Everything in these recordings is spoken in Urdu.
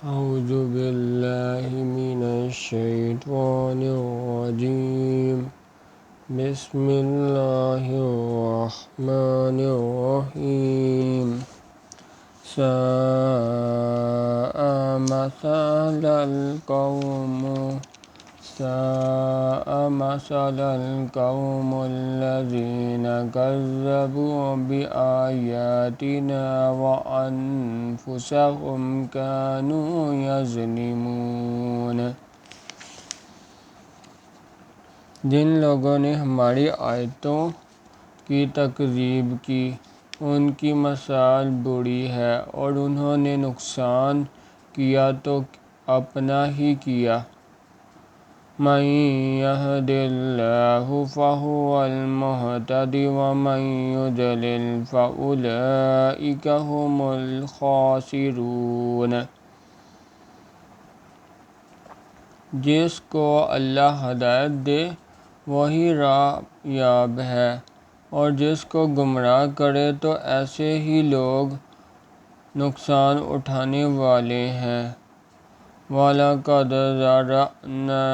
أعوذ بالله من الشيطان الرجيم بسم الله الرحمن الرحيم ساء مثل القوم الذين كذبوا بآياتنا وأنفسهم كانوا يظلمون۔ جن لوگوں نے ہماری آیتوں کی تکذیب کی ان کی مثال بری ہے، اور انہوں نے نقصان کیا تو اپنا ہی کیا۔ من يهد الله فهو المهتد ومن يضلل فأولئك هم الخاسرون۔ جس کو اللہ ہدایت دے وہی راہ یاب ہے، اور جس کو گمراہ کرے تو ایسے ہی لوگ نقصان اٹھانے والے ہیں۔ وَلَقَدْ ذَرَأْنَا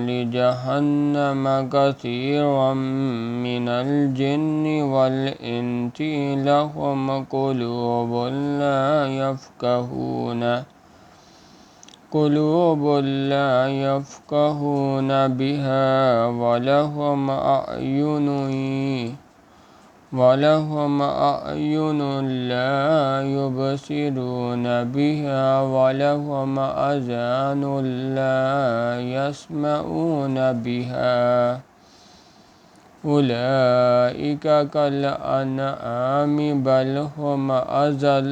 لِجَهَنَّمَ كَثِيرًا مِنَ الْجِنِّ وَالْإِنسِ لَهُمْ قُلُوبٌ لَا يَفْقَهُونَ بِهَا وَلَهُمْ أَعْيُنٌ لَا يُبْصِرُونَ بِهَا وَلَهُمْ آذَانٌ لَا يَسْمَعُونَ بِهَا أُولَئِكَ كَالْأَنْعَامِ بَلْ هُمْ أَضَلُّ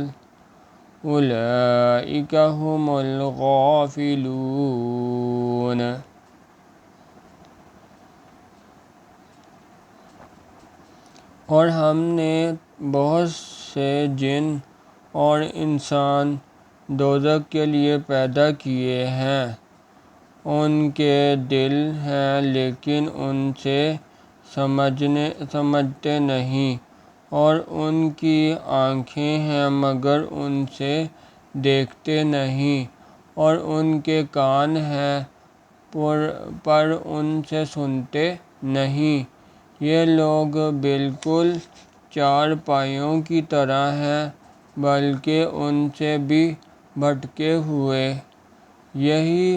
أُولَئِكَ هُمُ الْغَافِلُونَ۔ اور ہم نے بہت سے جن اور انسان دوزخ کے لیے پیدا کیے ہیں۔ ان کے دل ہیں لیکن ان سے سمجھتے نہیں، اور ان کی آنکھیں ہیں مگر ان سے دیکھتے نہیں، اور ان کے کان ہیں پر ان سے سنتے نہیں۔ یہ لوگ بالکل چارپائیوں کی طرح ہیں، بلکہ ان سے بھی بھٹکے ہوئے۔ یہی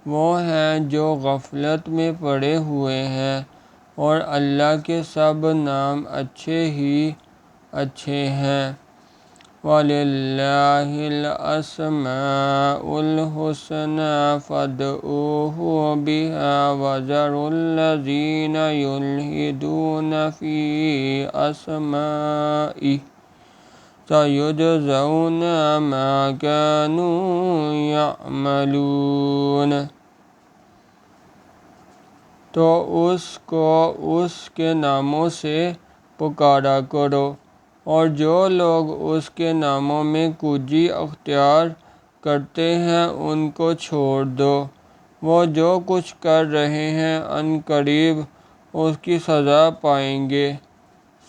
وہ ہیں جو غفلت میں پڑے ہوئے ہیں، اور اللہ کے سب نام اچھے ہی اچھے ہیں۔ وَلِلَّهِ الْأَسْمَاءُ الْحُسْنَىٰ فَادْعُوهُ بِهَا وَذَرُوا الَّذِينَ يُلْحِدُونَ فِي أَسْمَائِهِ سَيُجْزَوْنَ مَا كَانُوا يَعْمَلُونَ۔ تو اس کو اس کے ناموں سے پکارا کرو، اور جو لوگ اس کے ناموں میں کوجی اختیار کرتے ہیں ان کو چھوڑ دو۔ وہ جو کچھ کر رہے ہیں عنقریب اس کی سزا پائیں گے۔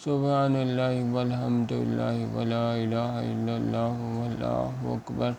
سبحان اللہ والحمد للہ ولا الہ الا اللہ واللہ اکبر۔